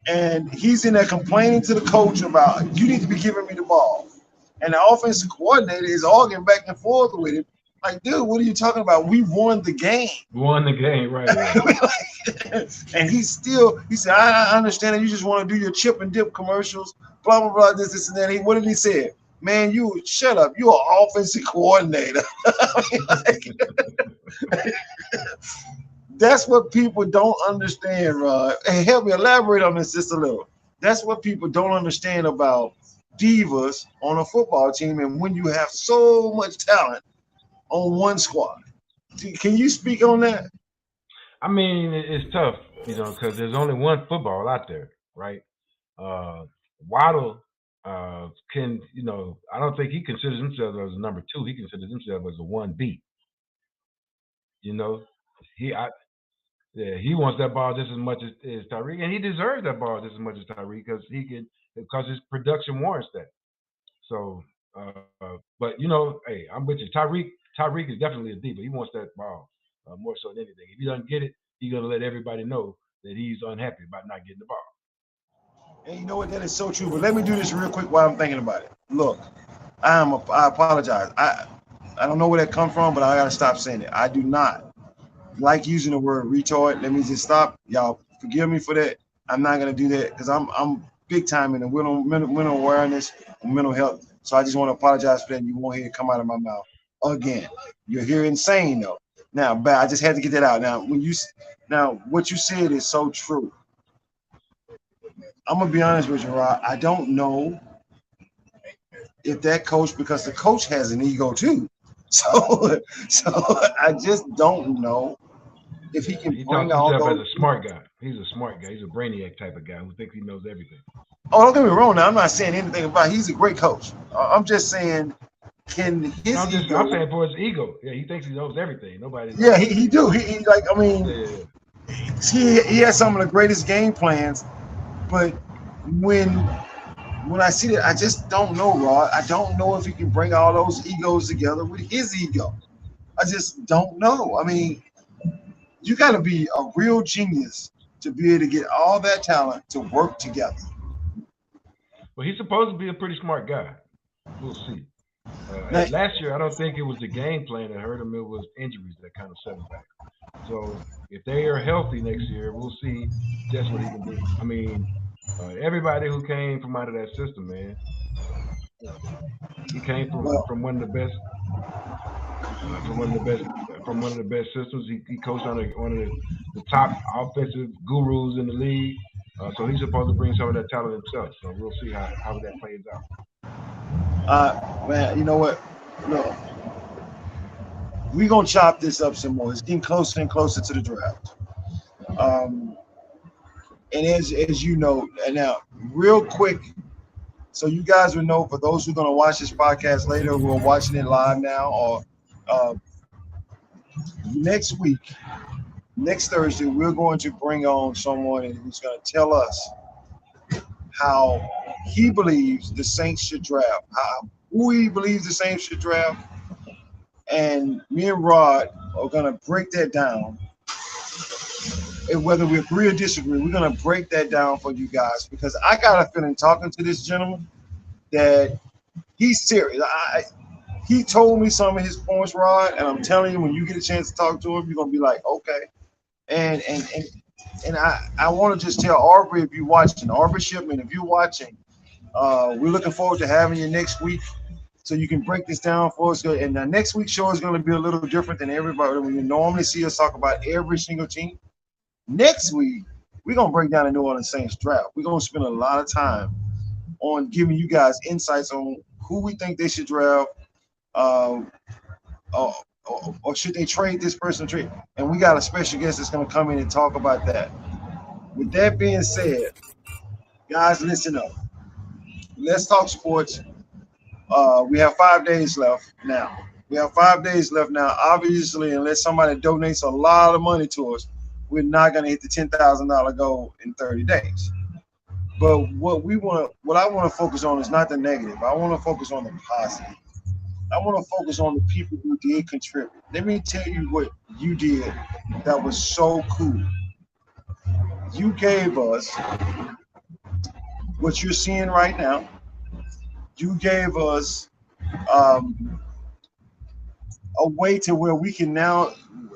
And he's in there complaining to the coach about, you need to be giving me the ball. And the offensive coordinator is arguing back and forth with him. Like, dude, what are you talking about? We won the game. Won the game, right. And he said, I understand that you just want to do your chip and dip commercials, blah, blah, blah, this, and that. What did he say? Man, you shut up. You're an offensive coordinator. That's what people don't understand, Rod. Hey, help me elaborate on this just a little. That's what people don't understand about divas on a football team and when you have so much talent on one squad. Can you speak on that? I mean, it's tough, because there's only one football out there, right? Waddle can, I don't think he considers himself as a number 2. He considers himself as a 1B. He wants that ball just as much as Tyreek, and he deserves that ball just as much as Tyreek because his production warrants that. So, but hey, I'm with you. Tyreek is definitely a diva. He wants that ball more so than anything. If he doesn't get it, he's gonna let everybody know that he's unhappy about not getting the ball. And you know what? That is so true. But let me do this real quick while I'm thinking about it. Look, I apologize. I don't know where that come from, but I gotta stop saying it. I do not like using the word retard. Let me just stop. Y'all forgive me for that. I'm not gonna do that because I'm big time in the mental awareness and mental health. So I just want to apologize for that. You won't hear it come out of my mouth again. You're here insane though. Now, but I just had to get that out. Now, what you said is so true. I'm gonna be honest with you, Rod. I don't know if that coach, because the coach has an ego too. So I just don't know if he can bring all those. As a smart guy. He's a smart guy. He's a brainiac type of guy who thinks he knows everything. Oh, don't get me wrong. Now I'm not saying anything about. He's a great coach. I'm just saying, I'm saying for his ego. Yeah, he thinks he knows everything. Nobody. Yeah, he do. He like. I mean, he has some of the greatest game plans, but when I see that, I just don't know, Rod. I don't know if he can bring all those egos together with his ego. I just don't know. I mean, you got to be a real genius to be able to get all that talent to work together. Well, he's supposed to be a pretty smart guy. We'll see. Last year, I don't think it was the game plan that hurt him. It was injuries that kind of set him back. So if they are healthy next year, we'll see just what he can do. I mean, everybody who came from out of that system, man, he came from one of the best from one of the best systems. He coached on one of the top offensive gurus in the league. So he's supposed to bring some of that talent himself. So we'll see how that plays out. Man, you know what? Look, we're going to chop this up some more. It's getting closer and closer to the draft. And as you know, and now real quick, so you guys will know, for those who are going to watch this podcast later, who are watching it live now, or next week, next Thursday, we're going to bring on someone who's going to tell us how he believes the Saints should draft, who he believes the Saints should draft, and me and Rod are going to break that down. And whether we agree or disagree, we're going to break that down for you guys, because I got a feeling, talking to this gentleman, that he's serious. He told me some of his points, Rod, and I'm telling you, when you get a chance to talk to him, you're going to be like, okay. And I want to just tell Aubrey, if you're watching, Aubrey Shipman, if you're watching, we're looking forward to having you next week so you can break this down for us. And the next week's show is going to be a little different than everybody. When you normally see us talk about every single team, next week, we're going to break down the New Orleans Saints draft. We're going to spend a lot of time on giving you guys insights on who we think they should draft, or should they trade this person? And we got a special guest that's going to come in and talk about that. With that being said, guys, listen up. Let's talk sports. We have 5 days left now. Obviously, unless somebody donates a lot of money to us, we're not going to hit the $10,000 goal in 30 days. But what I want to focus on is not the negative. I want to focus on the positive. I want to focus on the people who did contribute. Let me tell you what you did that was so cool. You gave us what you're seeing right now. You gave us a way to where we can now,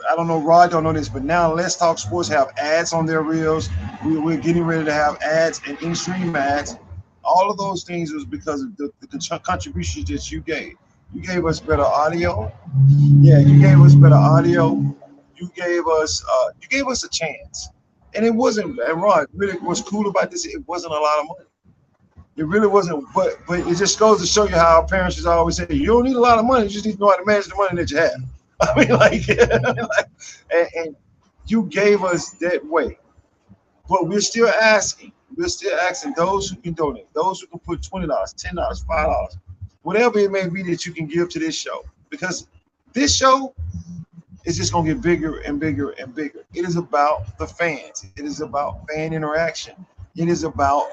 I don't know, Rod don't know this, but now Let's Talk Sports have ads on their reels. We're getting ready to have ads and in-stream ads. All of those things was because of the contributions that you gave. You gave us better audio. Yeah, you gave us better audio. You gave us a chance. And it wasn't, and Rod, really what's cool about this, it wasn't a lot of money. It really wasn't, but it just goes to show you how our parents just always say, you don't need a lot of money, you just need to know how to manage the money that you have. I mean, and you gave us that way. But we're still asking those who can donate, those who can put $20, $10, $5, whatever it may be that you can give to this show. Because this show is just going to get bigger and bigger and bigger. It is about the fans. It is about fan interaction. It is about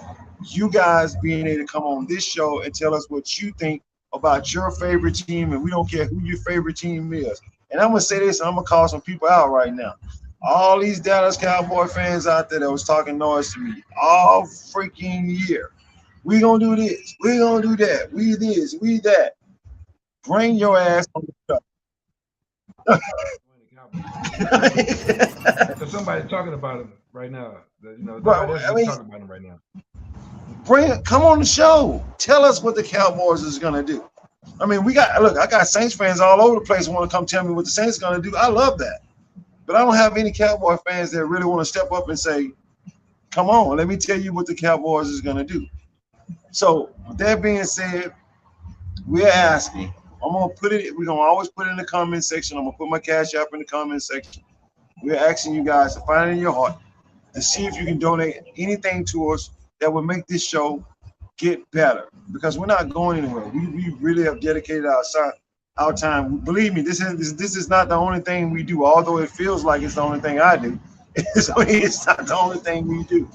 you guys being able to come on this show and tell us what you think about your favorite team, and we don't care who your favorite team is. And I'm going to say this, and I'm going to call some people out right now. All these Dallas Cowboy fans out there that was talking noise to me all freaking year. We going to do this. We going to do that. We this. We that. Bring your ass on the show. Because somebody's talking about him right now. Talking about him right now. Come on the show. Tell us what the Cowboys is gonna do. I mean, I got Saints fans all over the place who want to come tell me what the Saints gonna do. I love that. But I don't have any Cowboy fans that really want to step up and say, come on, let me tell you what the Cowboys is gonna do. So with that being said, we're asking. We're gonna always put it in the comment section. I'm gonna put my Cash App in the comment section. We're asking you guys to find it in your heart to see if you can donate anything to us that would make this show get better, because we're not going anywhere. We really have dedicated our time. Believe me, this is not the only thing we do, although it feels like it's the only thing I do. It's not the only thing we do.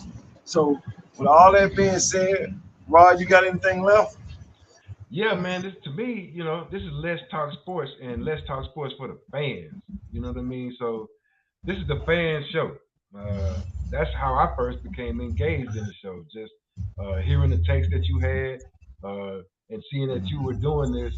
So with all that being said, Rod, you got anything left? Yeah, man, to me, this is Let's Talk Sports, and Let's Talk Sports for the fans. You know what I mean? So this is the fan show. That's how I first became engaged in the show. Just hearing the takes that you had and seeing that you were doing this